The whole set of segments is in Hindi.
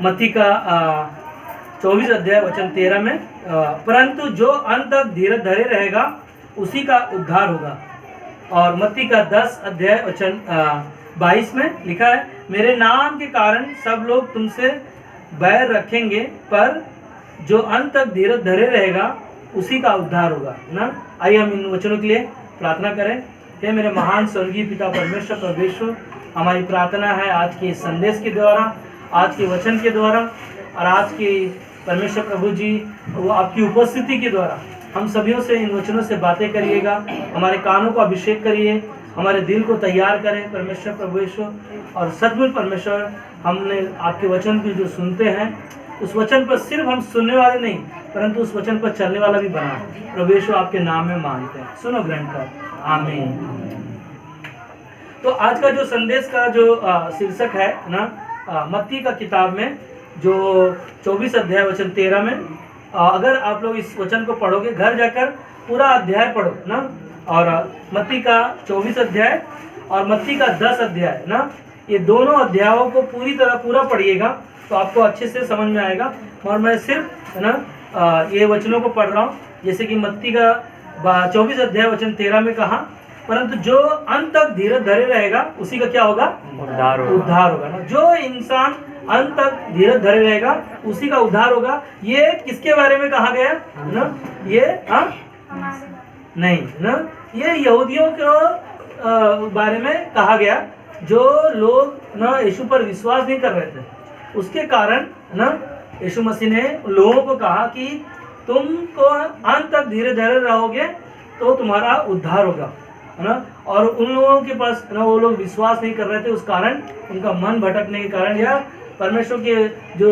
मत्ती का 24 अध्याय वचन 13 में, परंतु जो अंत तक धीरज धरे रहेगा उसी का उद्धार होगा। और मत्ती का 10 अध्याय वचन 22 में लिखा है, मेरे नाम के कारण सब लोग तुमसे बैर रखेंगे, पर जो अंत तक धीरज धरे रहेगा उसी का उद्धार होगा ना। आइए हम इन वचनों के लिए प्रार्थना करें। हे मेरे महान स्वर्गीय पिता परमेश्वर परमेश्वर, हमारी प्रार्थना है आज के संदेश के द्वारा, आज के वचन के द्वारा और आज के परमेश्वर प्रभु जी वो आपकी उपस्थिति के द्वारा हम सभी से इन वचनों से बातें करिएगा। हमारे कानों को अभिषेक करिए, हमारे दिल को तैयार करें परमेश्वर परमेश्वर। और सचमुच परमेश्वर, हमने आपके वचन को जो सुनते हैं उस वचन पर सिर्फ हम सुनने वाले नहीं, परंतु उस वचन पर चलने वाला भी बना। प्रभु यीशु आपके नाम में मांगते हैं, सुनो ग्रहण कर, आमीन। तो आज का जो संदेश का जो शीर्षक है ना, मत्ती का किताब में जो 24 अध्याय वचन 13 में, अगर आप लोग इस वचन को पढ़ोगे, घर जाकर पूरा अध्याय पढ़ो ना, और मत्ती का 24 अध्याय और मत्ती का 10 अध्याय ना, ये दोनों अध्यायों को पूरी तरह पूरा पढ़िएगा तो आपको अच्छे से समझ में आएगा। और मैं सिर्फ है ना ये वचनों को पढ़ रहा हूँ, जैसे कि मत्ती का 24 अध्याय वचन 13 में कहा, परंतु जो अंत तक धीरज धरे रहेगा उसी का क्या होगा? उद्धार होगा ना। जो इंसान अंत तक धीरज धरे रहेगा उसी का उद्धार होगा। ये किसके बारे में कहा गया ना? ये नहीं ना, ये यहूदियों के बारे में कहा गया, जो लोग ना यीशु पर विश्वास नहीं कर रहे थे। उसके कारण ना यीशु मसीह ने लोगों को कहा कि तुमको अंत तक धीरे धरे रहोगे तो तुम्हारा उद्धार होगा, है ना। और उन लोगों के पास ना वो लोग विश्वास नहीं कर रहे थे, उस कारण उनका मन भटकने के कारण या परमेश्वर के जो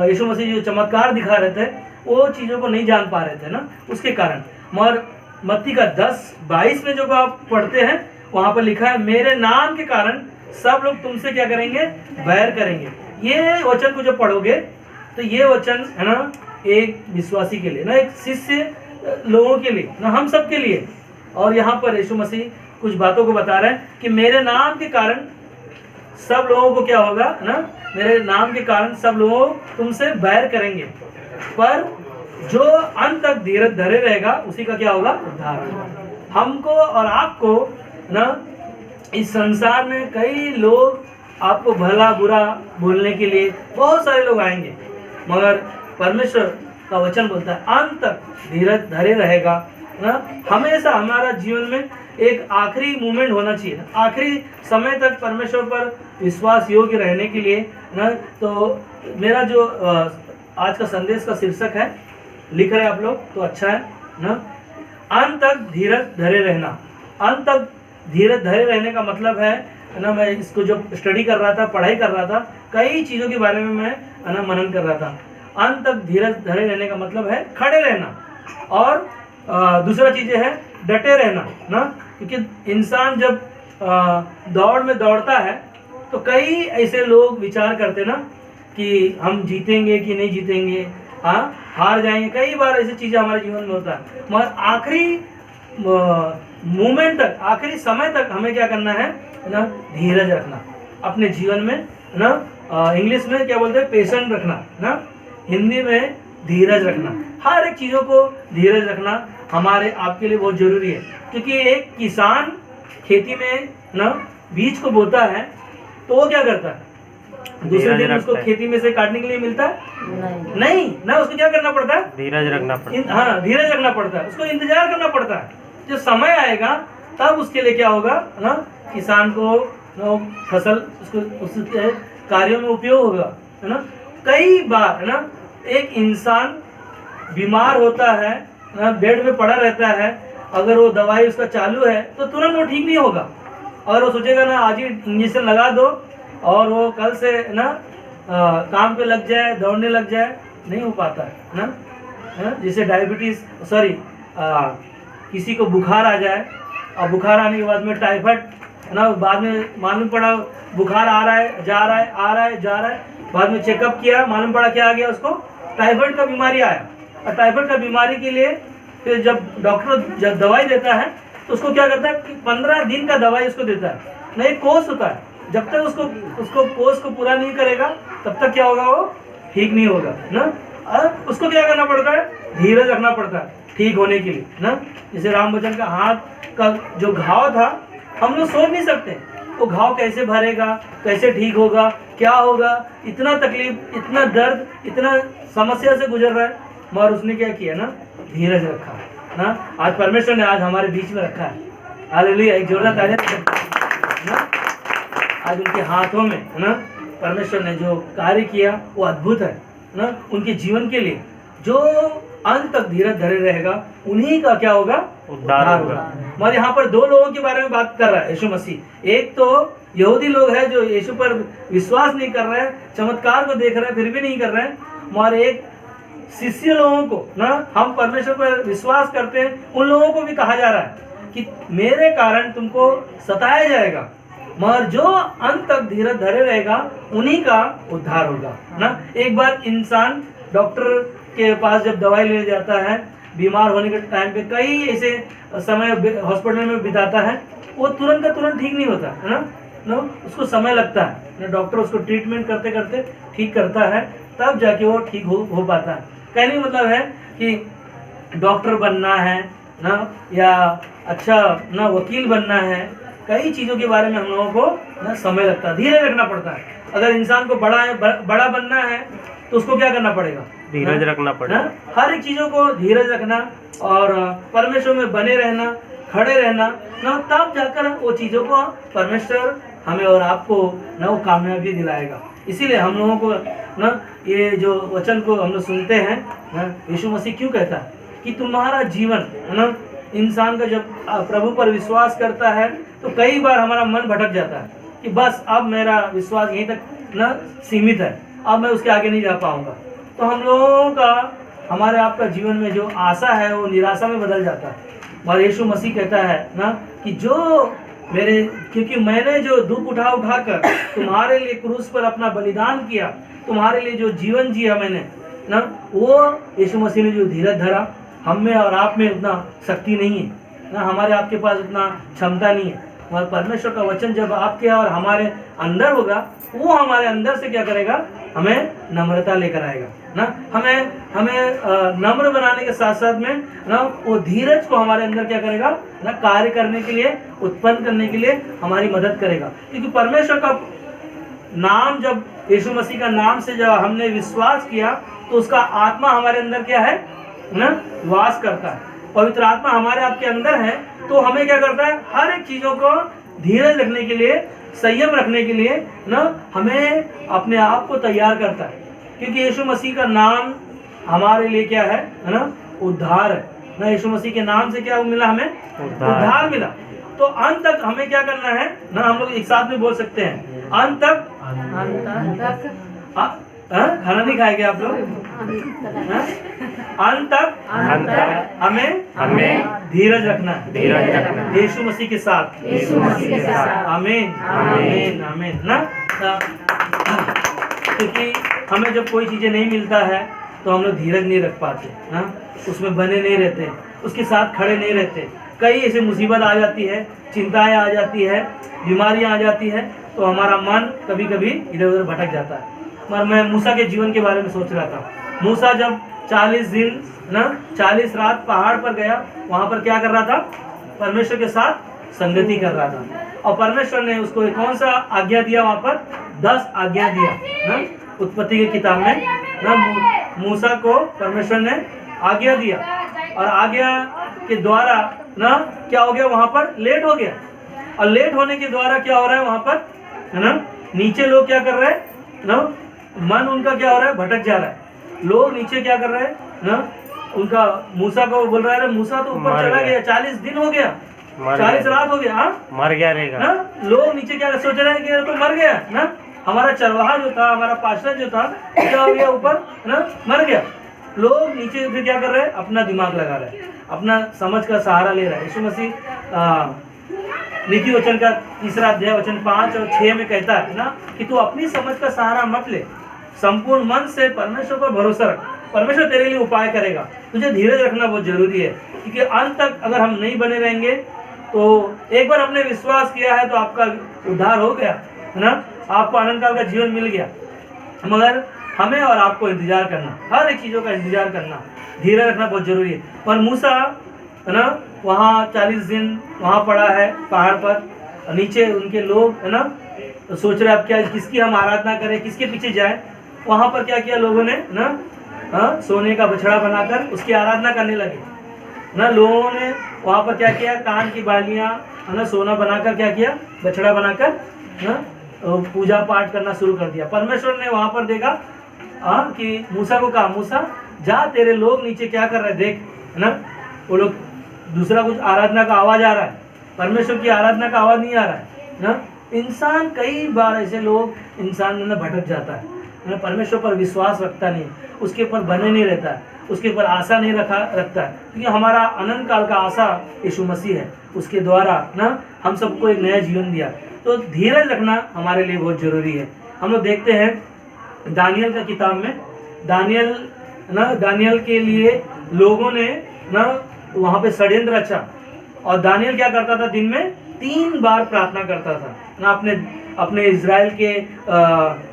यीशु मसीह जो चमत्कार दिखा रहे थे वो चीज़ों को नहीं जान पा रहे थे ना, उसके कारण। मगर मत्ती का 10:22 में जो आप पढ़ते हैं वहाँ पर लिखा है, मेरे नाम के कारण सब लोग तुमसे क्या करेंगे? बैर करेंगे। ये वचन को जब पढ़ोगे तो ये वचन है ना एक विश्वासी के लिए ना, एक शिष्य लोगों के लिए ना, हम सब के लिए। और यहाँ पर यीशु मसीह कुछ बातों को बता रहे हैं कि मेरे नाम के कारण सब लोगों को क्या होगा ना, मेरे नाम के कारण सब लोग तुमसे बैर करेंगे, पर जो अंत तक धीरज धरे रहेगा उसी का क्या होगा? उद्धार होगा। हमको और आपको ना इस संसार में कई लोग आपको भला बुरा बोलने के लिए बहुत सारे लोग आएंगे, मगर परमेश्वर का वचन बोलता है अंत तक धीरज धरे रहेगा ना। हमेशा हमारा जीवन में एक आखिरी मोमेंट होना चाहिए, आखिरी समय तक परमेश्वर पर विश्वास योग्य रहने के लिए ना। तो मेरा जो आज का संदेश का शीर्षक है, लिख रहे हैं आप लोग तो अच्छा है ना, अंत तक धीरज धरे रहना। अंत तक धीरज धरे रहने का मतलब है ना, मैं इसको जो स्टडी कर रहा था, पढ़ाई कर रहा था, कई चीज़ों के बारे में मैं है ना मनन कर रहा था। अंत तक धीरज धरे रहने का मतलब है खड़े रहना, और दूसरा चीज़ है डटे रहना ना। क्योंकि इंसान जब दौड़ में दौड़ता है तो कई ऐसे लोग विचार करते ना कि हम जीतेंगे कि नहीं जीतेंगे, हाँ हार जाएंगे, कई बार ऐसी चीज़ें हमारे जीवन में होता है। मगर आखिरी मोमेंट तक, आखिरी समय तक हमें क्या करना है ना, धीरज रखना अपने जीवन में ना। इंग्लिश में क्या बोलते हैं? पेशेंट रखना ना, हिंदी में धीरज रखना। हर एक चीज़ों को धीरज रखना हमारे आपके लिए बहुत ज़रूरी है। क्योंकि एक किसान खेती में ना बीज को बोता है तो वो क्या करता है? दूसरे दिन उसको खेती में से काटने के लिए मिलता है? नहीं ना, उसको क्या करना पड़ता है? धीरज रखना पड़ता है। हाँ, धीरज रखना पड़ता है, उसको इंतजार करना पड़ता है। जब समय आएगा तब उसके लिए क्या होगा ना, किसान को फसल उसके कार्यों में उपयोग होगा, है ना। कई बार है ना एक इंसान बीमार होता है ना, बेड में पड़ा रहता है, अगर वो दवाई उसका चालू है तो तुरंत वो ठीक नहीं होगा। अगर वो सोचेगा ना आज ही इंजेक्शन लगा दो और वो कल से ना काम पे लग जाए, दौड़ने लग जाए, नहीं हो पाता है ना। जैसे डायबिटीज किसी को बुखार आ जाए और बुखार आने के बाद में टाइफाइड ना, बाद में मालूम पड़ा बुखार आ रहा है, जा रहा है, आ रहा है, जा रहा है, बाद में चेकअप किया, मालूम पड़ा क्या आ गया उसको? टाइफाइड का बीमारी आया। और टाइफाइड का बीमारी के लिए फिर जब डॉक्टर जब दवाई देता है तो उसको क्या करता है कि 15 दिन का दवाई उसको देता है ना। एक कोर्स होता है, जब तक उसको कोर्स को पूरा नहीं करेगा तब तक क्या होगा? वो ठीक नहीं होगा ना। अब उसको क्या करना पड़ता है, धीरज रखना पड़ता है ठीक होने के लिए ना। जैसे राम बच्चन का हाथ का जो घाव था, हम लोग सोच नहीं सकते वो घाव कैसे भरेगा, कैसे ठीक होगा, क्या होगा, इतना तकलीफ, इतना दर्द, इतना समस्या से गुजर रहा है, मगर उसने क्या किया ना, धीरज रखा ना। आज परमेश्वर ने आज हमारे बीच में रखा है, हालेलुया, एक जोरदार तालियां ना। आज उनके हाथों में है ना परमेश्वर ने जो कार्य किया वो अद्भुत है ना। उनके जीवन के लिए जो अंत तक धीरज धरे रहेगा उन्हीं का क्या होगा, उद्धार होगा। मगर यहाँ पर दो लोगों के बारे में बात कर रहा है यीशु मसीह। एक तो यहूदी लोग हैं जो यीशु पर विश्वास नहीं कर रहे हैं, चमत्कार को देख रहे हैं फिर भी नहीं कर रहे हैं। मगर एक शिष्य लोगों को ना, हम परमेश्वर पर विश्वास करते हैं, उन लोगों को भी कहा जा रहा है कि मेरे कारण तुमको सताया जाएगा, मगर जो अंत तक धीरज धरे रहेगा उन्हीं का उद्धार होगा ना। एक बार इंसान डॉक्टर के पास जब दवाई लेने जाता है, बीमार होने के टाइम पे कई ऐसे समय हॉस्पिटल में बिताता है, वो तुरंत का तुरंत ठीक नहीं होता है ना, उसको समय लगता है ना। डॉक्टर उसको ट्रीटमेंट करते करते ठीक करता है, तब जाके वो ठीक हो पाता है। कहने का मतलब है कि डॉक्टर बनना है ना, या अच्छा ना वकील बनना है, कई चीज़ों के बारे में हम लोगों को ना समय लगता है, धीरज रखना पड़ता है। अगर इंसान को बड़ा बनना है तो उसको क्या करना पड़ेगा, धीरज रखना पड़ेगा। हर एक चीज़ों को धीरज रखना और परमेश्वर में बने रहना, खड़े रहना ना, तब जाकर वो चीज़ों को परमेश्वर हमें और आपको ना वो कामयाबी दिलाएगा। इसीलिए हम लोगों को ना ये जो वचन को हम लोग सुनते हैं ना, यीशु मसीह क्यों कहता है कि तुम्हारा जीवन है ना, इंसान का जब प्रभु पर विश्वास करता है तो कई बार हमारा मन भटक जाता है कि बस अब मेरा विश्वास यहीं तक ना सीमित है, अब मैं उसके आगे नहीं जा पाऊंगा। तो हम लोगों का, हमारे आपका जीवन में जो आशा है वो निराशा में बदल जाता है। और यीशु मसीह कहता है ना कि जो मेरे, क्योंकि मैंने जो दुख उठा कर तुम्हारे लिए क्रूस पर अपना बलिदान किया, तुम्हारे लिए जो जीवन जिया मैंने ना, वो यीशु मसीह ने जो धीरज धरा, हम में और आप में उतना शक्ति नहीं है ना, हमारे आपके पास उतना क्षमता नहीं है। और परमेश्वर का वचन जब आपके और हमारे अंदर होगा, वो हमारे अंदर से क्या करेगा, हमें नम्रता लेकर आएगा ना। हमें नम्र बनाने के साथ साथ में ना वो धीरज को हमारे अंदर क्या करेगा ना, कार्य करने के लिए, उत्पन्न करने के लिए हमारी मदद करेगा। क्योंकि परमेश्वर का नाम, जब यीशु मसीह का नाम से जब हमने विश्वास किया तो उसका आत्मा हमारे अंदर क्या है ना, वास करता है। पवित्र आत्मा हमारे आपके अंदर है तो हमें क्या करता है, हर एक चीज़ों को धीरज रखने के लिए, संयम रखने के लिए ना, हमें अपने आप को तैयार करता है। क्योंकि यीशु मसीह का नाम हमारे लिए क्या है ना, उद्धार है ना। यीशु मसीह के नाम से क्या मिला, हमें उद्धार मिला। तो अंत तक हमें क्या करना है ना, हम लोग एक साथ में बोल सकते हैं, अंत तक खाना नहीं खाएंगे आप लोग, अंत तक हमें धीरज रखना है, यीशु मसीह के साथ, आमीन आमीन आमीन ना। क्योंकि हमें जब कोई चीज़ें नहीं मिलता है तो हम लोग धीरज नहीं रख पाते ना, उसमें बने नहीं रहते, उसके साथ खड़े नहीं रहते। कई ऐसे मुसीबत आ जाती है, चिंताएं आ जाती है, बीमारियां आ जाती है, तो हमारा मन कभी कभी इधर उधर भटक जाता है। पर मैं मूसा के जीवन के बारे में सोच रहा था। मूसा जब 40 दिन ना 40 रात पहाड़ पर गया, वहाँ पर क्या कर रहा था, परमेश्वर के साथ संगति कर रहा था। और परमेश्वर ने उसको कौन सा आज्ञा दिया, वहाँ पर 10 आज्ञा दिया ना। उत्पत्ति की किताब में ना मूसा को परमेश्वर ने आज्ञा दिया, और आज्ञा के द्वारा ना क्या हो गया, वहाँ पर लेट हो गया। और लेट होने के द्वारा क्या हो रहा है वहाँ पर है ना, नीचे लोग क्या कर रहे हैं ना, मन उनका क्या हो रहा है, भटक जा रहा है। लोग नीचे क्या कर रहे हैं ना, उनका मूसा को बोल रहा है, मूसा तो ऊपर चला गया, 40 दिन हो गया, 40 रात हो गया, हाँ मर गया रहेगा ना। लोग नीचे क्या सोच रहे हैं कि तो मर गया ना, हमारा चरवाहा जो था, हमारा पास्टर जो था, क्या हो गया, ऊपर ना मर गया। लोग नीचे फिर क्या कर रहे हैं, अपना दिमाग लगा रहे हैं, अपना समझ का सहारा ले रहा है। यीशु मसीह नीति वचन का 3 अध्याय वचन 5 और 6 में कहता है ना कि तू अपनी समझ का सहारा मत ले, संपूर्ण मन से परमेश्वर पर भरोसा रख, परमेश्वर तेरे लिए उपाय करेगा। तुझे धीरज रखना बहुत जरूरी है, क्योंकि अंत तक अगर हम नहीं बने रहेंगे तो एक बार हमने विश्वास किया है तो आपका उद्धार हो गया है ना, आपको आनंद काल का जीवन मिल गया। मगर हमें और आपको इंतजार करना, हर एक चीज़ों का इंतजार करना, धीरज रखना बहुत जरूरी है। और मूसा है ना वहाँ 40 दिन वहाँ पड़ा है पहाड़ पर, नीचे उनके लोग है ना सोच रहे अब क्या किसकी हम आराधना करें, किसके पीछे जाए। वहाँ पर क्या किया लोगों ने ना सोने का बछड़ा बनाकर उसकी आराधना करने लगे ना। लोगों ने वहाँ पर क्या किया, कान की बालियाँ है ना सोना बनाकर क्या किया, बछड़ा बनाकर ना पूजा पाठ करना शुरू कर दिया। परमेश्वर ने वहाँ पर देखा कि मूसा को कहा, मूसा जा तेरे लोग नीचे क्या कर रहे देख, है ना। वो लोग दूसरा कुछ आराधना का आवाज़ आ रहा है, परमेश्वर की आराधना का आवाज़ नहीं आ रहा है ना। इंसान कई बार ऐसे लोग इंसान में भटक जाता है ना, परमेश्वर पर विश्वास रखता नहीं, उसके ऊपर बने नहीं रहता है, उसके ऊपर आशा नहीं रखता है। क्योंकि हमारा अनंत काल का आशा यीशु मसीह है, उसके द्वारा ना हम सबको एक नया जीवन दिया। तो धीरज रखना हमारे लिए बहुत ज़रूरी है। हम लोग देखते हैं दानियल का किताब में, दानियल के लिए लोगों ने ना वहाँ पे षड्यंत्र रचा, और दानियल क्या करता था, दिन में 3 बार प्रार्थना करता था ना अपने इज़राइल के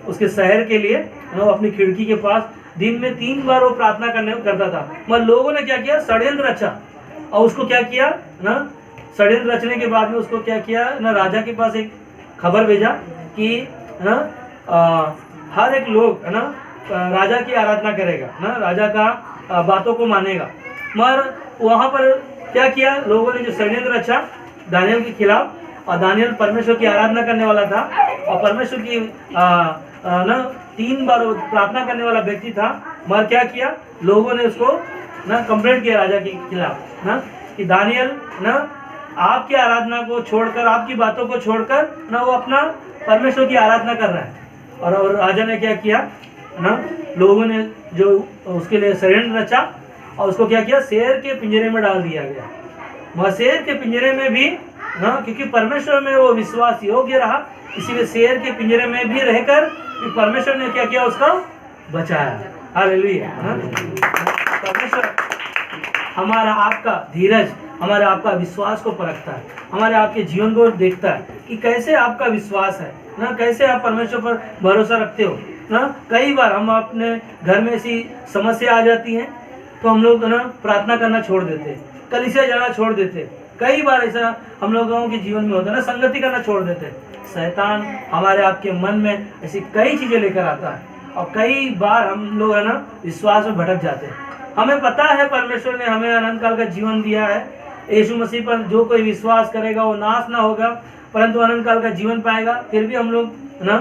उसके शहर के लिए ना, अपनी खिड़की के पास दिन में 3 बार वो प्रार्थना करता था। मगर लोगों ने क्या किया, षड्यंत्र रचा, और उसको क्या किया ना, षड्यंत्र रचने के बाद में उसको क्या किया ना, राजा के पास एक खबर भेजा कि ना हर एक लोग है ना राजा की आराधना करेगा ना, राजा का बातों को मानेगा। मगर वहाँ पर क्या किया लोगों ने, जो षड्यंत्र रचा दानियल के खिलाफ, और दानियल परमेश्वर की आराधना करने वाला था, और परमेश्वर की ना 3 बार प्रार्थना करने वाला व्यक्ति था। मगर क्या किया लोगों ने उसको ना कंप्लेंट किया राजा के खिलाफ ना, कि दानियल ना आपकी आराधना को छोड़कर, आपकी बातों को छोड़कर ना वो अपना परमेश्वर की आराधना कर रहा है। और राजा ने क्या किया ना, लोगों ने जो उसके लिए षड्यंत्र रचा और उसको क्या किया, शेर के पिंजरे में डाल दिया गया। वह शेर के पिंजरे में भी ना, क्योंकि परमेश्वर में वो विश्वास योग्य रहा, इसीलिए शेर के पिंजरे में भी रहकर परमेश्वर ने क्या किया, उसका बचाया। हालेलुया। परमेश्वर हमारा आपका धीरज, हमारे आपका विश्वास को परखता है, हमारे आपके जीवन को देखता है कि कैसे आपका विश्वास है ना, कैसे आप परमेश्वर पर भरोसा रखते हो ना। कई बार हम अपने घर में ऐसी समस्या आ जाती है तो हम लोग ना प्रार्थना करना छोड़ देते, कलीसिया जाना छोड़ देते। कई बार ऐसा हम लोगों के जीवन में होता है ना, संगति करना छोड़ देते। शैतान हमारे आपके मन में ऐसी कई चीज़ें लेकर आता है, और कई बार हम लोग है ना विश्वास में भटक जाते हैं। हमें पता है परमेश्वर ने हमें अनंत काल का जीवन दिया है, यीशु मसीह पर जो कोई विश्वास करेगा वो नाश ना होगा परंतु अनंत काल का जीवन पाएगा। फिर भी हम लोग ना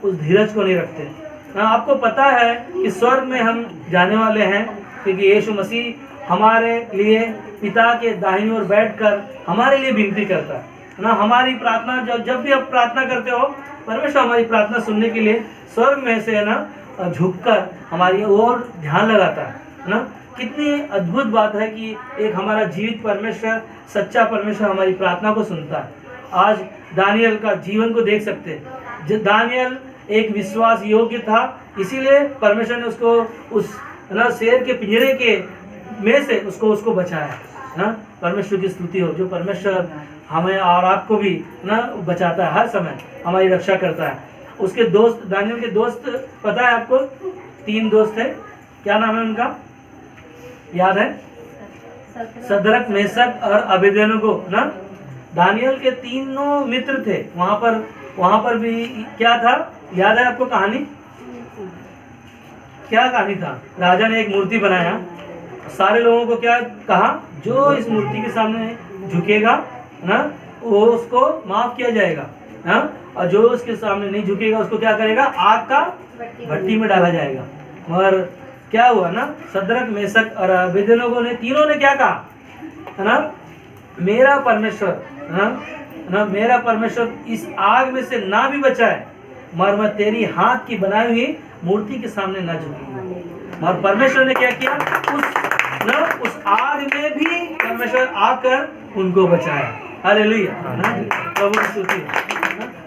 उस धीरज को नहीं रखते ना। आपको पता है कि स्वर्ग में हम जाने वाले हैं, क्योंकि यीशु मसीह हमारे लिए पिता के दाहिनी ओर बैठकर हमारे लिए विनती करता है ना। हमारी प्रार्थना जब भी आप प्रार्थना करते हो, परमेश्वर हमारी प्रार्थना सुनने के लिए स्वर्ग में से है ना झुककर हमारी ओर ध्यान लगाता है ना। कितनी अद्भुत बात है कि एक हमारा जीवित परमेश्वर, सच्चा परमेश्वर हमारी प्रार्थना को सुनता है। आज दानियल का जीवन को देख सकते हैं। दानियल एक विश्वास योग्य था, इसीलिए परमेश्वर ने उसको उस ना शेर के पिंजरे के में से उसको बचाया ना। परमेश्वर की स्तुति हो, जो परमेश्वर हमें और आपको भी ना बचाता है, हर समय हमारी रक्षा करता है। उसके दोस्त, दानियल के दोस्त पता है आपको, 3 दोस्त है, क्या नाम है उनका, याद है? सदरक, मेशक और अबेदनगो ना। दानियल के 3 मित्र थे। वहाँ पर भी क्या था, याद है आपको कहानी? क्या कहानी था? राजा ने एक मूर्ति बनाया, सारे लोगों को क्या कहा, जो इस मूर्ति के सामने झुकेगा ना वो उसको माफ किया जाएगा ना, और जो उसके सामने नहीं झुकेगा उसको क्या करेगा, आग का भट्टी में डाला जाएगा। मगर क्या हुआ ना, सदरक, मेशक और अबेदनगो ने, तीनों ने क्या कहा है ना, मेरा परमेश्वर ना मेरा परमेश्वर इस आग में से ना भी बचाए, मगर मैं तेरी हाथ की बनाई हुई मूर्ति के सामने ना झुकूंगा। और परमेश्वर ने क्या किया, उस आग में भी परमेश्वर आकर उनको बचाया। हालेलुया, प्रभु की स्तुति।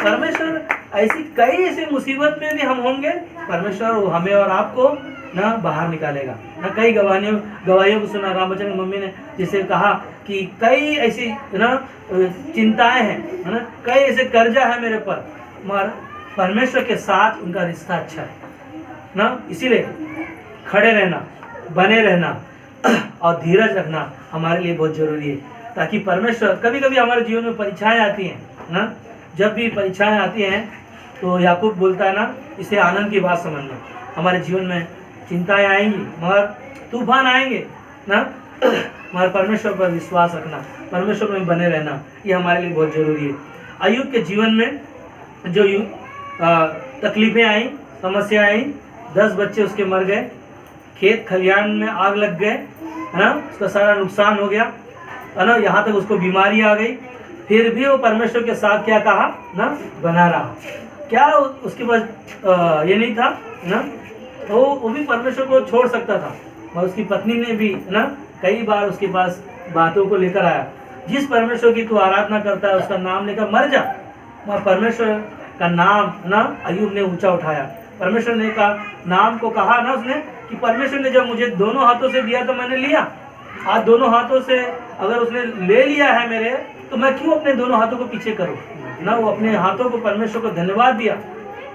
परमेश्वर ऐसी कई ऐसी मुसीबत में भी हम होंगे, परमेश्वर हमें और आपको ना बाहर निकालेगा ना। कई गवाहियों को सुना, राम बच्चन की मम्मी ने जिसे कहा कि कई ऐसी ना चिंताएं हैं ना, कई ऐसे कर्जा है मेरे पर, मगर परमेश्वर के साथ उनका रिश्ता अच्छा है ना। इसीलिए खड़े रहना, बने रहना और धीरज रखना हमारे लिए बहुत जरूरी है, ताकि परमेश्वर, कभी कभी हमारे जीवन में परीक्षाएं आती हैं ना, जब भी परीक्षाएं आती हैं तो याकूब बोलता है ना, इसे आनंद की बात समझना। हमारे जीवन में चिंताएं आएंगी, मगर तूफान आएंगे ना, मगर परमेश्वर पर विश्वास रखना, परमेश्वर में बने रहना, ये हमारे लिए बहुत जरूरी है। अय्यूब के जीवन में जो तकलीफें आई, समस्या आई, 10 बच्चे उसके मर गए, खेत खलिहान में आग लग गए, है ना, उसका सारा नुकसान हो गया, है ना, यहाँ तक उसको बीमारी आ गई, फिर भी वो परमेश्वर के साथ क्या कहा ना, बना रहा। क्या उसके पास ये नहीं था ना, वो भी परमेश्वर को छोड़ सकता था, और उसकी पत्नी ने भी ना कई बार उसके पास बातों को लेकर आया, जिस परमेश्वर की तू आराधना करता है उसका नाम लेकर मर जा। वह परमेश्वर का नाम ना अय्यूब ने ऊंचा उठाया। परमेश्वर ने का नाम को कहा ना उसने कि परमेश्वर ने जब मुझे दोनों हाथों से दिया तो मैंने लिया, आज दोनों हाथों से अगर उसने ले लिया है मेरे, तो मैं क्यों अपने दोनों हाथों को पीछे करूं ना। वो अपने हाथों को परमेश्वर को धन्यवाद दिया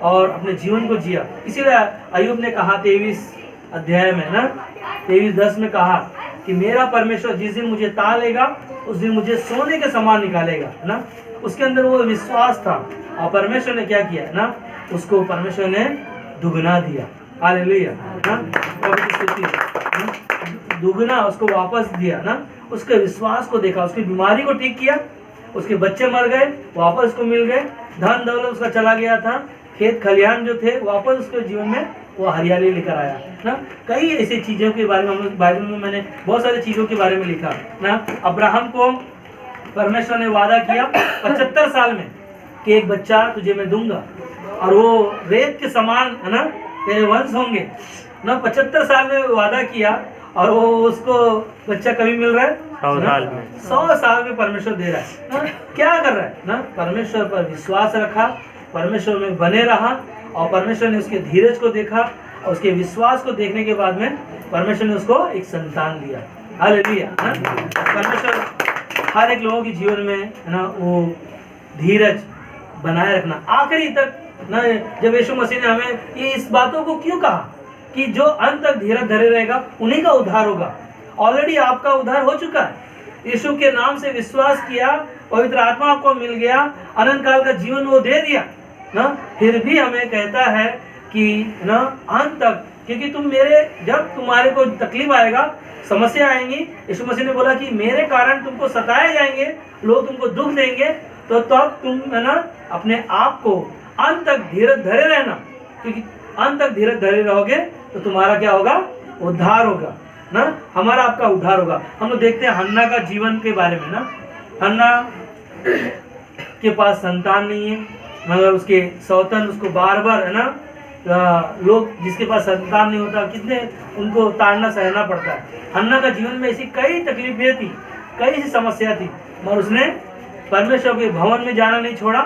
और अपने जीवन को जिया। इसीलिए अय्यूब ने कहा 23 अध्याय में ना 23:10 में कहा कि मेरा परमेश्वर जिस दिन मुझे तालेगा उस दिन मुझे सोने के समान निकालेगा ना। उसके अंदर वो विश्वास था और परमेश्वर ने क्या किया ना, उसको परमेश्वर ने दुगना दिया। हालेलुया ना, प्रभु की स्तुति है। दुगना उसको वापस दिया ना। उसके विश्वास को देखा, उसकी बीमारी को ठीक किया, उसके बच्चे मर गए वापस उसको मिल गए, धन दौलत उसका चला गया था, खेत खलिहान जो थे वापस उसके जीवन में वो हरियाली लेकर आया ना। कई ऐसी चीज़ों के बारे में हम लोग बाइबल में मैंने बहुत सारी चीज़ों के बारे में लिखा ना। अब्राहम को परमेश्वर ने वादा किया 75 साल में कि एक बच्चा तुझे मैं दूंगा और वो रेत के समान है ना तेरे वंश होंगे ना। 75 साल में वादा किया और वो उसको बच्चा कभी मिल रहा है 100 साल में परमेश्वर दे रहा है ना। क्या कर रहा है ना, परमेश्वर पर विश्वास रखा, परमेश्वर में बने रहा और परमेश्वर ने उसके धीरज को देखा और उसके विश्वास को देखने के बाद में परमेश्वर ने उसको एक संतान दिया। हालेलुया। परमेश्वर हर एक लोगों के जीवन में है ना वो धीरज बनाए रखना आखिरी तक ना। जब यीशु मसीह ने हमें ये इस बातों को क्यों कहा कि जो अंत तक धीरज धरे रहेगा उन्हीं का उद्धार होगा। ऑलरेडी आपका उद्धार हो चुका है, यीशु के नाम से विश्वास किया, पवित्र आत्मा आपको मिल गया, अनंत काल का जीवन वो दे दिया ना। फिर भी हमें कहता है कि ना अंत तक, क्योंकि तुम मेरे, जब तुम्हारे को तकलीफ आएगा, समस्या आएंगी, यीशु मसीह ने बोला कि मेरे कारण तुमको सताए जाएंगे, लोग तुमको दुख देंगे, तो तब तुम है ना अपने आप को अंत तक धीरज धरे रहना, क्योंकि अंत तक धीरज धरे रहोगे तो तुम्हारा क्या होगा, उद्धार होगा ना। हमारा आपका उद्धार होगा। हम लोग देखते हैं हन्ना का जीवन के बारे में ना। हन्ना के पास संतान नहीं है, मगर उसके सौतन उसको बार बार है ना लोग जिसके पास संतान नहीं होता कितने उनको ताड़ना सहना पड़ता है। हन्ना का जीवन में ऐसी कई तकलीफें थी, कई सी समस्या थी, मगर उसने परमेश्वर के भवन में जाना नहीं छोड़ा,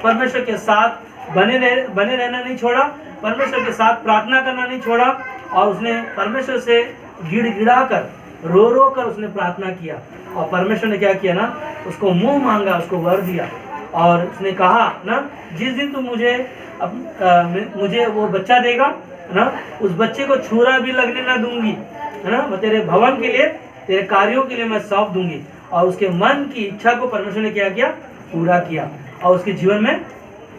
परमेश्वर के साथ बने रहना नहीं छोड़ा, परमेश्वर के साथ प्रार्थना करना नहीं छोड़ा और उसने परमेश्वर से गिड़गिड़ा कर रो कर उसने प्रार्थना किया और परमेश्वर ने क्या किया ना, उसको मुंह मांगा, उसको वर दिया और उसने कहा ना, जिस दिन तुम मुझे वो बच्चा देगा ना, उस बच्चे को छुरा भी लगने ना दूंगी है ना, मैं तेरे भवन के लिए, तेरे कार्यों के लिए मैं सौंप दूंगी। और उसके मन की इच्छा को परमेश्वर ने क्या किया, पूरा किया और उसके जीवन में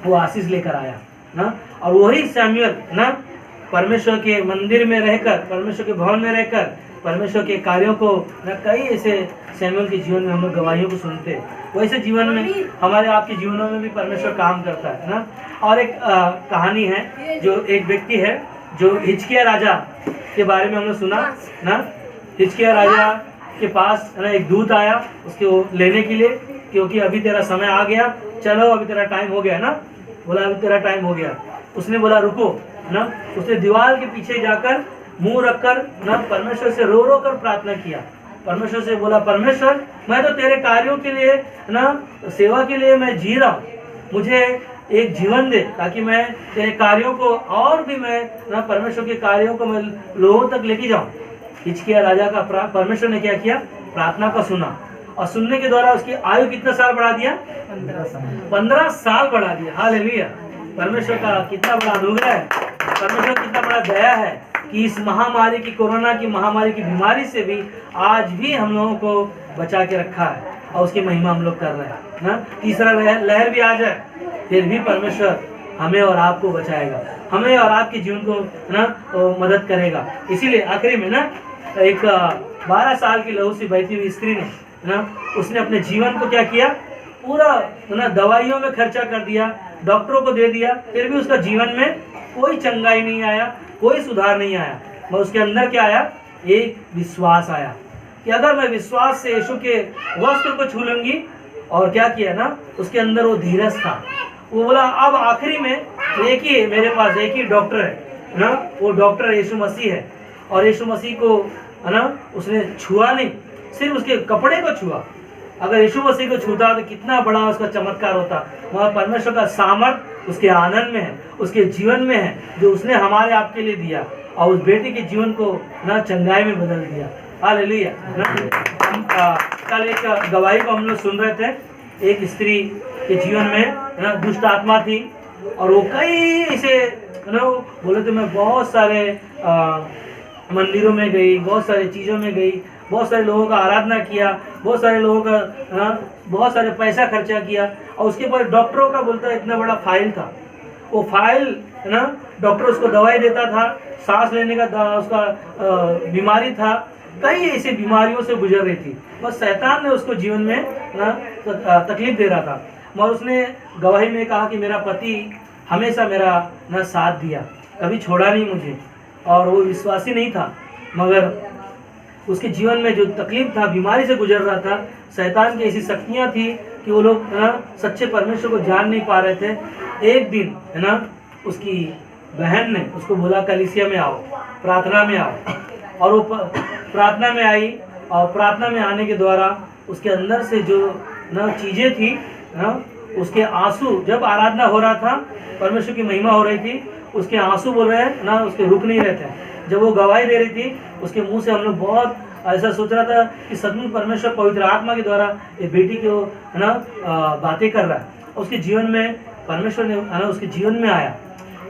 वो आशीष लेकर आया ना। और वही सैमुअल ना परमेश्वर के मंदिर में रहकर, परमेश्वर के भवन में रहकर परमेश्वर के कार्यों को ना, कई ऐसे सैमुअल के जीवन में हम लोग गवाहियों को सुनते हैं। वैसे जीवन में हमारे आपके जीवनों में भी परमेश्वर काम करता है ना। और एक कहानी है, जो एक व्यक्ति है जो हिजकिय्याह राजा के बारे में हमने सुना ना। हिजकिय्याह राजा के पास ना एक दूत आया उसके वो लेने के लिए, क्योंकि अभी तेरा समय आ गया, चलो अभी तेरा टाइम हो गया ना। बोला अभी तेरा टाइम हो गया। उसने बोला रुको ना। उसने दीवार के पीछे जाकर मुंह रखकर ना परमेश्वर से रो कर प्रार्थना किया। परमेश्वर से बोला, परमेश्वर मैं तो तेरे कार्यों के लिए ना, सेवा के लिए मैं जी रहा हूँ, मुझे एक जीवन दे ताकि मैं तेरे कार्यों को और भी मैं ना परमेश्वर के कार्यों को मैं लोगों तक लेके जाऊँ। हिजकिय्याह राजा का परमेश्वर ने क्या किया, प्रार्थना को सुना और सुनने के द्वारा उसकी आयु कितना साल बढ़ा दिया, 15 साल बढ़ा दिया। हालेलुया। परमेश्वर का कितना बड़ा अनुग्रह है परमेश्वर कितना बड़ा दया है कि इस महामारी की, कोरोना की महामारी की बीमारी से भी आज भी हम लोगों को बचा के रखा है और उसकी महिमा हम लोग कर रहे हैं ना। तीसरा लहर भी आ जाए फिर भी परमेश्वर हमें और आपको बचाएगा, हमें और आपके जीवन को ना मदद करेगा। इसीलिए आखिरी में ना एक 12 साल की लहू से बहती हुई स्त्री ने ना, उसने अपने जीवन को क्या किया, पूरा ना दवाइयों में खर्चा कर दिया, डॉक्टरों को दे दिया, फिर भी उसका जीवन में कोई चंगाई नहीं आया, कोई सुधार नहीं आया। मगर उसके अंदर क्या आया, एक विश्वास आया कि अगर मैं विश्वास से यीशु के वस्त्र को छू लूंगी। और क्या किया ना, उसके अंदर वो धीरज था। वो बोला अब आखिरी में एक ही मेरे पास एक ही डॉक्टर है ना, वो डॉक्टर यीशु मसीह है। और यीशु मसीह को है ना उसने छुआ नहीं, सिर्फ उसके कपड़े को छुआ। अगर यीशु मसीह को छूता तो कितना बड़ा उसका चमत्कार होता। वहाँ परमेश्वर का सामर्थ उसके आनंद में है, उसके जीवन में है, जो उसने हमारे आपके लिए दिया और उस बेटे के जीवन को ना चंगाई में बदल दिया। हालेलुया। हम कल एक गवाही को हम लोग सुन रहे थे। एक स्त्री के जीवन में ना दुष्ट आत्मा थी और वो कई ऐसे ना बोले तो मैं बहुत सारे मंदिरों में गई, बहुत सारी चीज़ों में गई, बहुत सारे लोगों का आराधना किया, बहुत सारे लोगों का बहुत सारे पैसा खर्चा किया। और उसके बाद डॉक्टरों का बोलता है इतना बड़ा फाइल था। वो फाइल है ना, डॉक्टर उसको दवाई देता था, सांस लेने का उसका बीमारी था, कई ऐसी बीमारियों से गुजर रही थी। बस शैतान ने उसको जीवन में ना तकलीफ दे रहा था। मगर उसने गवाही में कहा कि मेरा पति हमेशा मेरा ना साथ दिया, कभी छोड़ा नहीं मुझे। और वो विश्वासी नहीं था, मगर उसके जीवन में जो तकलीफ था, बीमारी से गुजर रहा था, शैतान की ऐसी शक्तियाँ थी कि वो लोग है ना सच्चे परमेश्वर को जान नहीं पा रहे थे। एक दिन है ना उसकी बहन ने उसको बोला कलीसिया में आओ, प्रार्थना में आओ। और वो प्रार्थना में आई और प्रार्थना में आने के द्वारा उसके अंदर से जो ना चीज़ें थी ना, उसके आंसू, जब आराधना हो रहा था, परमेश्वर की महिमा हो रही थी, उसके आंसू बोल रहे हैं ना, उसके रुक नहीं रहे थे। जब वो गवाही दे रही थी, उसके मुंह से हम लोग बहुत ऐसा सोच रहा था कि सचमुच परमेश्वर पवित्र आत्मा के द्वारा ये बेटी को है ना बातें कर रहा है। उसके जीवन में परमेश्वर ने है ना उसके जीवन में आया।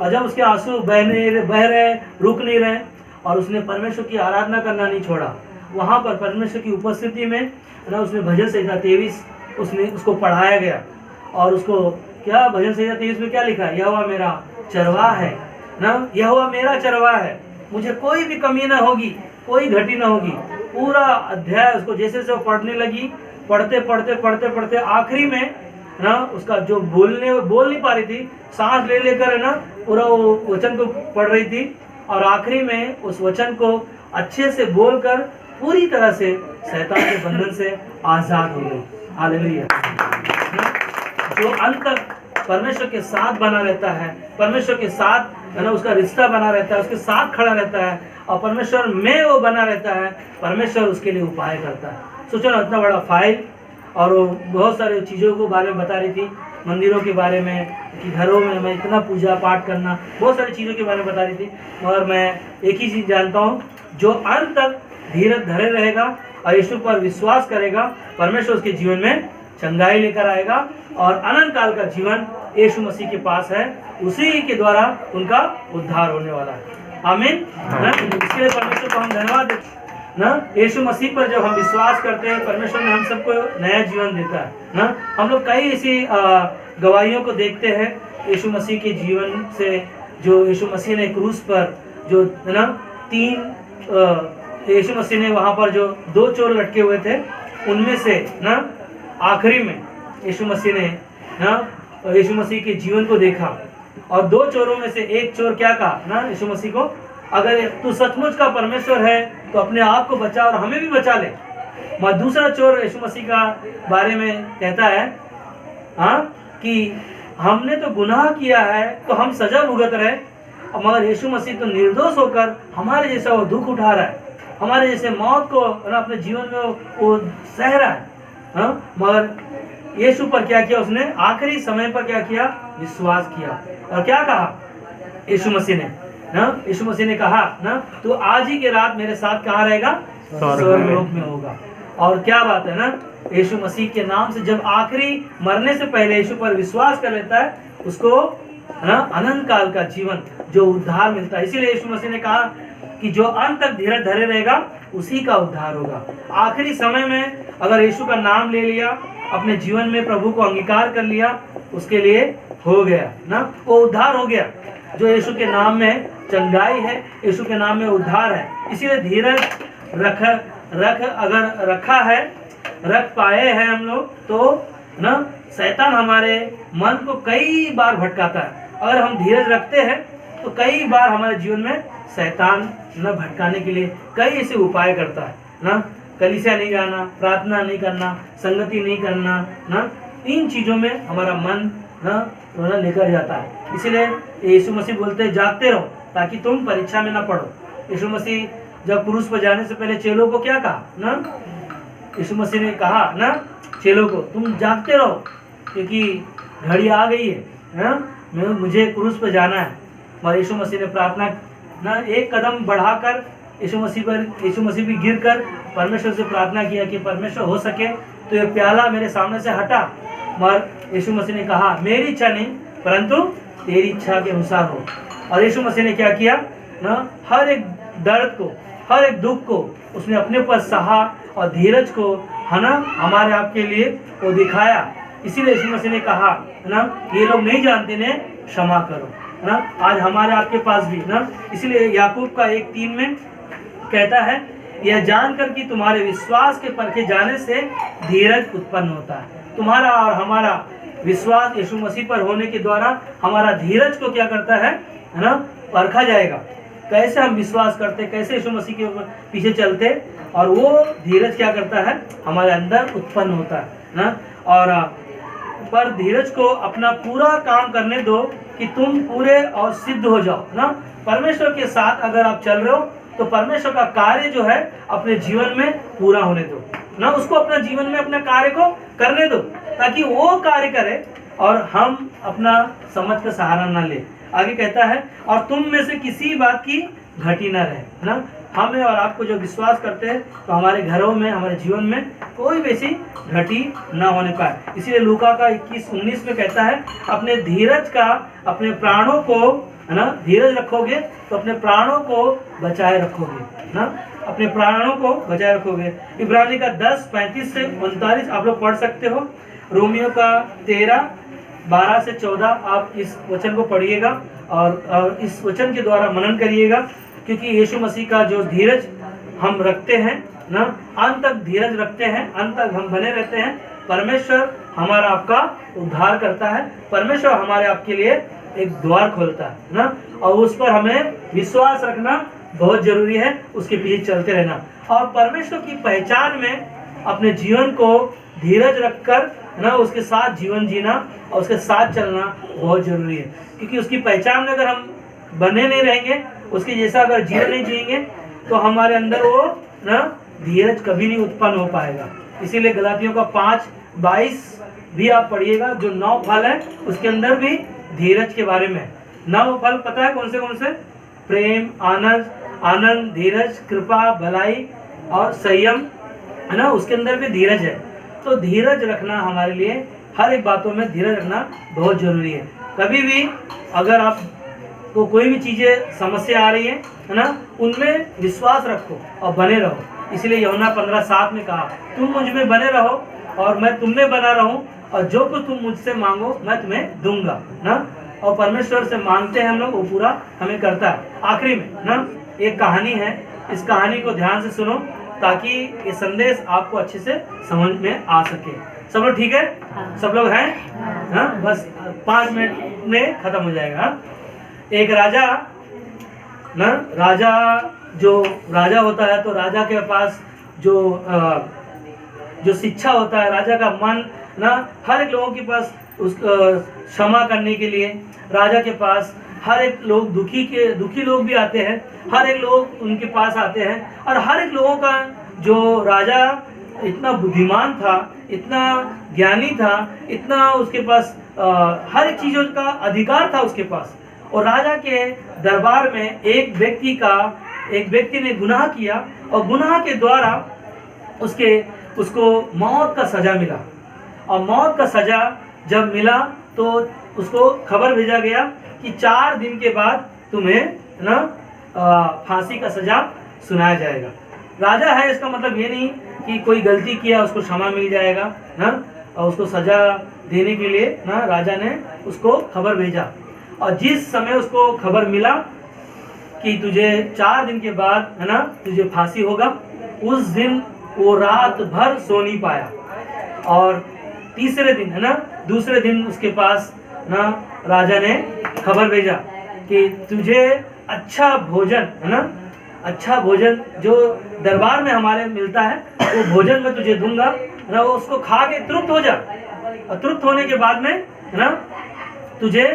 और जब उसके आंसू बह रहे, रुक नहीं रहे, और उसने परमेश्वर की आराधना करना नहीं छोड़ा। वहाँ पर परमेश्वर की उपस्थिति में ना उसने भजन संहिता 23 उसको पढ़ाया गया। और उसको क्या भजन संहिता 23 में क्या लिखा, यहोवा मेरा चरवाहा है ना, यहोवा मेरा चरवाहा है, मुझे कोई भी कमी ना होगी, कोई घटी ना होगी। पूरा अध्याय उसको जैसे से पढ़ने लगी, पढ़ते पढ़ते पढ़ते पढ़ते आखिरी में ना उसका जो बोल नहीं पा रही थी, सांस ले लेकर है ना पूरा वो वचन को पढ़ रही थी। और आखिरी में उस वचन को अच्छे से बोलकर पूरी तरह से शैतान के बंधन से आजाद हो गई। हालेलुया। जो अंत तक परमेश्वर के साथ बना रहता है, परमेश्वर के साथ है ना उसका रिश्ता बना रहता है, उसके साथ खड़ा रहता है और परमेश्वर में वो बना रहता है, परमेश्वर उसके लिए उपाय करता है। सोचो ना, इतना बड़ा फाइल, और वो बहुत सारे चीज़ों को बारे में बता रही थी, मंदिरों के बारे में कि घरों में मैं इतना पूजा पाठ करना, बहुत सारी चीज़ों के बारे में बता रही थी। और मैं एक ही चीज़ जानता हूँ, जो अंत तक धीरज धरे रहेगा और यीशु पर विश्वास करेगा, परमेश्वर उसके जीवन में चंगाई लेकर आएगा और अनंत काल का जीवन यीशु मसीह के पास है, उसी के द्वारा उनका उद्धार होने वाला है। आमीन। इसके लिए परमेश्वर को हम धन्यवाद देते ना। यीशु मसीह पर जब हम विश्वास करते हैं, परमेश्वर ने हम सबको नया जीवन देता है ना। हम लोग कई ऐसी गवाहियों को देखते हैं यीशु मसीह के जीवन से, जो यीशु मसीह ने क्रूस पर जो है ना यीशु मसीह ने वहाँ पर जो 2 चोर लटके हुए थे, उनमें से ना आखिरी में यीशु मसीह ने ना यीशु मसीह के जीवन को देखा। और 2 चोरों में से एक चोर क्या कहा ना यीशु मसीह को, अगर तू सचमुच का परमेश्वर है तो अपने आप को बचा और हमें भी बचा ले। मगर दूसरा चोर यीशु मसीह का बारे में कहता है कि हमने तो गुनाह किया है तो हम सजा भुगत रहे, मगर यीशु मसीह तो निर्दोष होकर हमारे जैसा वो दुख उठा रहा है, हमारे जैसे मौत को अपने जीवन में वो सह रहा है। मगर यीशु पर क्या किया उसने, आखिरी समय पर क्या किया, विश्वास किया। और क्या कहा यीशु मसीह ने ना, यीशु मसीह ने कहा ना, तो आज ही के रात मेरे साथ कहाँ रहेगा, स्वर्गलोक में होगा। और क्या बात है ना, यीशु मसीह के नाम से जब आखिरी मरने से पहले यीशु पर विश्वास कर लेता है, उसको है ना, अनंत काल का जीवन जो उद्धार मिलता है। इसीलिए यीशु मसीह ने कहा कि जो अंत तक धीरज धरे रहेगा उसी का उद्धार होगा। आखिरी समय में अगर यीशु का नाम ले लिया, अपने जीवन में प्रभु को अंगीकार कर लिया, उसके लिए हो गया ना, वो उद्धार हो गया। जो यीशु के नाम में चंगाई है, यीशु के नाम में उद्धार है। इसीलिए धीरज अगर रख पाए हैं हम लोग तो ना, शैतान हमारे मन को कई बार भटकाता है। अगर हम धीरज रखते हैं तो कई बार हमारे जीवन में शैतान न भटकाने के लिए कई ऐसे उपाय करता है ना, कलीसिया नहीं जाना, प्रार्थना नहीं करना, संगति नहीं करना ना, इन चीजों में हमारा मन ना लेकर जाता है। इसीलिए यीशु मसीह बोलते हैं जागते रहो ताकि तुम परीक्षा में ना पड़ो। यीशु मसीह जब क्रूस पर जाने से पहले चेलों को क्या कहा ना, यीशु मसीह ने कहा ना चेलों को, तुम जागते रहो क्योंकि घड़ी आ गई है मुझे क्रूस पर जाना है। और यीशु मसीह ने प्रार्थना ना एक कदम बढ़ाकर यीशु मसीह भी गिरकर परमेश्वर से प्रार्थना किया कि परमेश्वर हो सके तो ये प्याला मेरे सामने से हटा। मगर यीशु मसीह ने कहा मेरी इच्छा नहीं परंतु तेरी इच्छा के अनुसार हो। और यीशु मसीह ने क्या किया ना, हर एक दर्द को, हर एक दुख को उसने अपने ऊपर सहा और धीरज को है ना हमारे आपके लिए वो दिखाया। इसीलिए यीशु मसीह ने कहा ना, ये लोग नहीं जानते ने क्षमा करो ना। आज हमारे आपके पास भी ना, इसलिए याकूब का 1:3 में कहता है यह जानकर कि तुम्हारे विश्वास के परखे जाने से धीरज उत्पन्न होता है। तुम्हारा और हमारा विश्वास यीशु मसीह पर होने के द्वारा हमारा धीरज को क्या करता है ना, परखा जाएगा। कैसे हम विश्वास करते, कैसे यीशु मसीह के पीछे चलते, और वो धीरज क्या करता है हमारे अंदर उत्पन्न होता है ना। और पर धीरज को अपना पूरा काम करने दो कि तुम पूरे और सिद्ध हो जाओ ना। परमेश्वर के साथ अगर आप चल रहे हो तो परमेश्वर का कार्य जो है अपने जीवन में पूरा होने दो ना, उसको अपना जीवन में अपने कार्य को करने दो ताकि वो कार्य करे और हम अपना समझ का सहारा ना ले। आगे कहता है और तुम में से किसी बात की घटी ना रहे ना। हमें और आपको जो विश्वास करते हैं तो हमारे घरों में, हमारे जीवन में कोई वैसी घटी ना होने पाए। इसीलिए लूका का 21:19 में कहता है अपने धीरज का, अपने प्राणों को है ना, धीरज रखोगे तो अपने प्राणों को बचाए रखोगे ना, अपने प्राणों को बचाए रखोगे। इब्रानी का 10:35 से 39 आप लोग पढ़ सकते हो। रोमियो का 13:12 से 14 आप इस वचन को पढ़िएगा और इस वचन के द्वारा मनन करिएगा, क्योंकि यीशु मसीह का जो धीरज हम रखते हैं ना, अंत तक धीरज रखते हैं, अंत तक हम बने रहते हैं, परमेश्वर हमारा आपका उद्धार करता है। परमेश्वर हमारे आपके लिए एक द्वार खोलता है ना, और उस पर हमें विश्वास रखना बहुत जरूरी है, उसके पीछे चलते रहना। और परमेश्वर की पहचान में अपने जीवन को धीरज रखकर ना उसके साथ जीवन जीना और उसके साथ चलना बहुत जरूरी है, क्योंकि उसकी पहचान में अगर हम बने नहीं रहेंगे, उसके जैसा अगर जीवन नहीं जिएंगे तो हमारे अंदर वो ना धीरज कभी नहीं उत्पन्न हो पाएगा। इसीलिए गलातियों का 5:22 भी आप पढ़िएगा, जो 9 फल है उसके अंदर भी धीरज के बारे में। 9 फल पता है कौन से? प्रेम, आनंद, धीरज, कृपा, भलाई और संयम है ना, उसके अंदर भी धीरज है। तो धीरज रखना हमारे लिए, हर एक बातों में धीरज रखना बहुत जरूरी है। कभी भी अगर आप तो कोई भी चीज़ें समस्या आ रही है ना, उनमें विश्वास रखो और बने रहो। इसलिए यूहन्ना 15:7 में कहा तुम मुझ में बने रहो और मैं तुम में बना रहूं, और जो कुछ तुम मुझसे मांगो मैं तुम्हें दूंगा ना। और परमेश्वर से मांगते हैं हम लोग, वो पूरा हमें करता है। आखिरी में ना एक कहानी है, इस कहानी को ध्यान से सुनो ताकि ये संदेश आपको अच्छे से समझ में आ सके। सब लोग ठीक है? सब लोग हैं? हाँ, बस 5 मिनट में खत्म हो जाएगा। एक राजा ना, जो राजा होता है तो राजा के पास जो शिक्षा होता है, राजा का मन ना हर एक लोगों के पास उस क्षमा करने के लिए, राजा के पास हर एक लोग दुखी लोग भी आते हैं, हर एक लोग उनके पास आते हैं। और हर एक लोगों का जो राजा इतना बुद्धिमान था, इतना ज्ञानी था, इतना उसके पास हर एक चीज़ों का अधिकार था उसके पास। और राजा के दरबार में एक व्यक्ति ने गुनाह किया और गुनाह के द्वारा उसको मौत का सजा मिला। और मौत का सजा जब मिला तो उसको खबर भेजा गया कि 4 दिन के बाद तुम्हें ना फांसी का सजा सुनाया जाएगा। राजा है इसका मतलब ये नहीं कि कोई गलती किया उसको क्षमा मिल जाएगा ना, और उसको सजा देने के लिए ना राजा ने उसको खबर भेजा। और जिस समय उसको खबर मिला कि तुझे 4 दिन के बाद है ना तुझे फांसी होगा, उस दिन वो रात भर सो नहीं पाया। और तीसरे दिन है ना दूसरे दिन उसके पास ना राजा ने खबर भेजा कि तुझे अच्छा भोजन है ना, अच्छा भोजन जो दरबार में हमारे मिलता है वो भोजन मैं तुझे दूंगा है ना, वो उसको खा के तृप्त हो जा। और तृप्त होने के बाद में है ना तुझे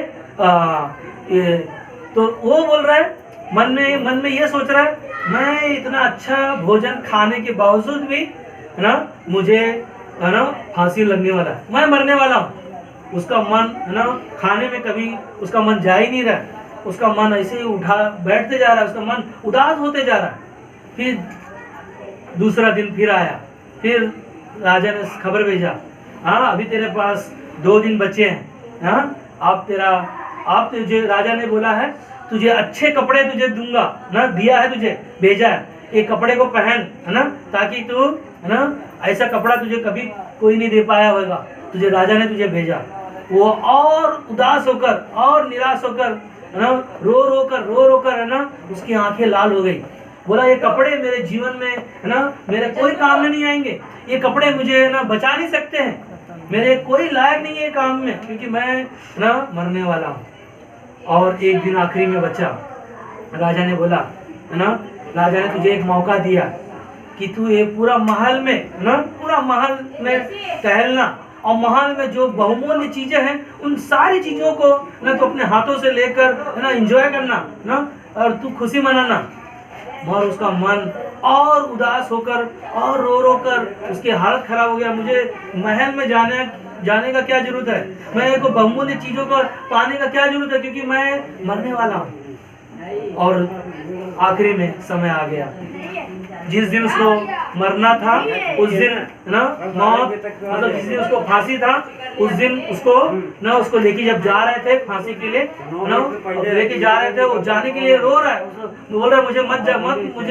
तो वो बोल रहा है मन में ये सोच रहा है मैं इतना अच्छा भोजन खाने के बावजूद भी है ना मुझे है ना फांसी लगने वाला है, मैं मरने वाला हूँ। उसका मन है ना खाने में कभी उसका मन जा ही नहीं रहा, उसका मन ऐसे ही उठा बैठते जा रहा है, उसका मन उदास होते जा रहा है। फिर दूसरा दिन फिर आया, फिर राजा ने खबर भेजा, हाँ अभी तेरे पास 2 दिन बचे हैं, हाँ आप तुझे राजा ने बोला है तुझे अच्छे कपड़े तुझे दूंगा ना, दिया है तुझे, भेजा है, ये कपड़े को पहन है ना, ताकि तू है ना ऐसा कपड़ा तुझे कभी कोई नहीं दे पाया होगा, तुझे राजा ने तुझे भेजा। वो और उदास होकर और निराश होकर है ना रो कर है ना उसकी आंखें लाल हो गई। बोला ये कपड़े मेरे जीवन में है ना मेरे कोई काम में नहीं आएंगे, ये कपड़े मुझे है ना बचा नहीं सकते हैं, मेरे कोई लायक नहीं है काम में, क्योंकि मैं ना मरने वाला हूँ। और एक दिन आखिरी में बचा, राजा ने बोला है ना, राजा ने तुझे एक मौका दिया कि तू ये पूरा महल में ना पूरा महल में टहलना, और महल में जो बहुमूल्य चीजें हैं उन सारी चीजों को ना तो अपने हाथों से लेकर है ना एंजॉय करना ना, और तू खुशी मनाना। और उसका मन और उदास होकर और रो कर उसकी हालत खराब हो गया, मुझे महल में जाने का क्या जरूरत है, मैं को बहुमूल्य चीजों को पाने का क्या जरूरत है, क्योंकि मैं मरने वाला हूँ। और आखिरी में समय आ गया, जिस दिन उसको मरना था उस दिन ना मौत मतलब जिस दिन उसको फांसी था उस दिन उसको ना उसको लेके जब जा रहे थे फांसी के लिए ना लेके जा रहे थे, वो जाने के लिए रो रहा है, बोल रहा है मुझे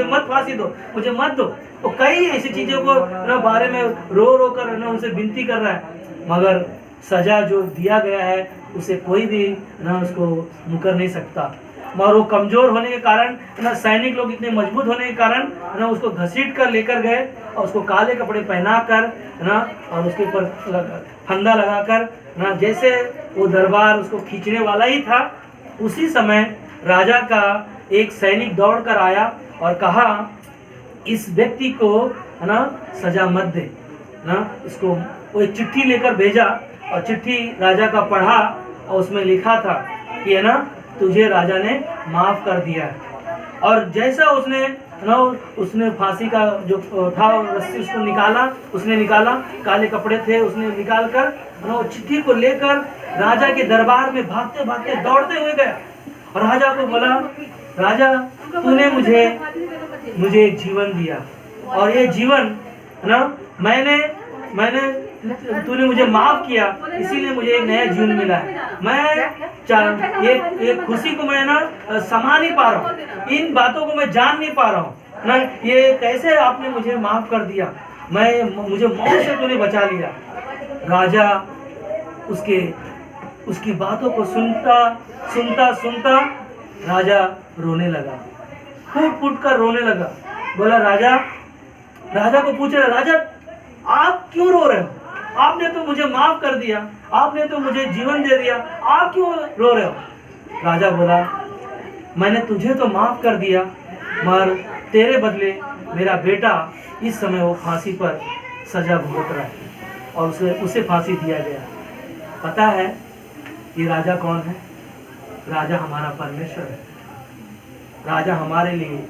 मत फांसी दो, मुझे मत दो। तो कई ऐसी चीजों को ना बारे में रो कर ना उनसे विनती कर रहा है, मगर सजा जो दिया गया है उसे कोई भी ना उसको मुकर नहीं सकता। और वो कमजोर होने के कारण ना सैनिक लोग इतने मजबूत होने के कारण ना उसको घसीट कर लेकर गए और उसको काले कपड़े पहना कर ना और उसके ऊपर फंदा लगाकर ना जैसे वो दरबार उसको खींचने वाला ही था, उसी समय राजा का एक सैनिक दौड़ कर आया और कहा इस व्यक्ति को है ना सजा मत दे ना, इसको वो एक चिट्ठी लेकर भेजा और चिट्ठी राजा का पढ़ा और उसमें लिखा था कि है ना तुझे राजा ने माफ कर दिया है। और जैसा उसने फांसी का जो था रस्सी उसको निकाला, काले कपड़े थे उसने निकाल कर वो चिट्ठी को लेकर राजा के दरबार में भागते भागते दौड़ते हुए गया और राजा को बोला, राजा तूने मुझे एक जीवन दिया और ये जीवन ना मैंने तूने मुझे माफ किया, इसीलिए मुझे एक नया जीवन मिला है। मैं ये खुशी को मैं ना समा नहीं पा रहा हूँ, इन बातों को मैं जान नहीं पा रहा हूँ ना, ये कैसे आपने मुझे माफ कर दिया, मुझे मौत से तूने बचा लिया। राजा उसकी बातों को सुनता राजा रोने लगा, फूट कर रोने लगा। बोला राजा को पूछ रहा, राजा आप क्यों रो रहे हो, आपने तो मुझे माफ कर दिया, आपने तो मुझे जीवन दे दिया, आप क्यों रो रहे हो। राजा बोला मैंने तुझे तो माफ कर दिया, मगर तेरे बदले मेरा बेटा इस समय वो फांसी पर सजा भुगत रहा है और उसे फांसी दिया गया। पता है ये राजा कौन है? राजा हमारा परमेश्वर है। राजा हमारे लिए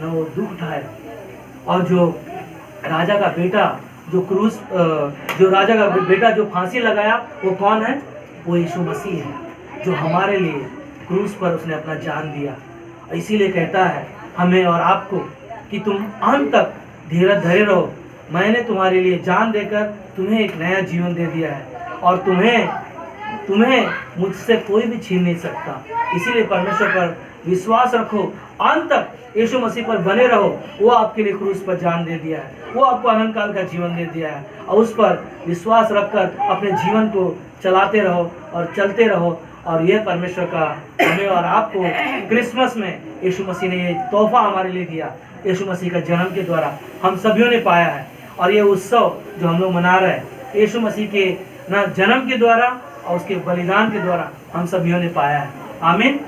न वो दुख उठाए, और जो राजा का बेटा जो राजा का बेटा जो फांसी लगाया वो कौन है? वो यीशु मसीह है, जो हमारे लिए क्रूस पर उसने अपना जान दिया। इसीलिए कहता है हमें और आपको कि तुम अंत तक धीरज धरे रहो, मैंने तुम्हारे लिए जान देकर तुम्हें एक नया जीवन दे दिया है और तुम्हें तुम्हें मुझसे कोई भी छीन नहीं सकता। इसीलिए परमेश्वर पर विश्वास रखो, अंत तक यीशु मसीह पर बने रहो। वो आपके लिए क्रूस पर जान दे दिया है, वो आपको अनंत काल का जीवन दे दिया है, और उस पर विश्वास रखकर अपने जीवन को चलाते रहो और चलते रहो। और यह परमेश्वर का हमें और आपको क्रिसमस में यीशु मसीह ने ये तोहफा हमारे लिए दिया। यीशु मसीह का जन्म के द्वारा हम सभी ने पाया है, और ये उत्सव जो हम लोग मना रहे हैं यीशु मसीह के ना जन्म के द्वारा और उसके बलिदान के द्वारा हम सभी ने पाया है। आमीन।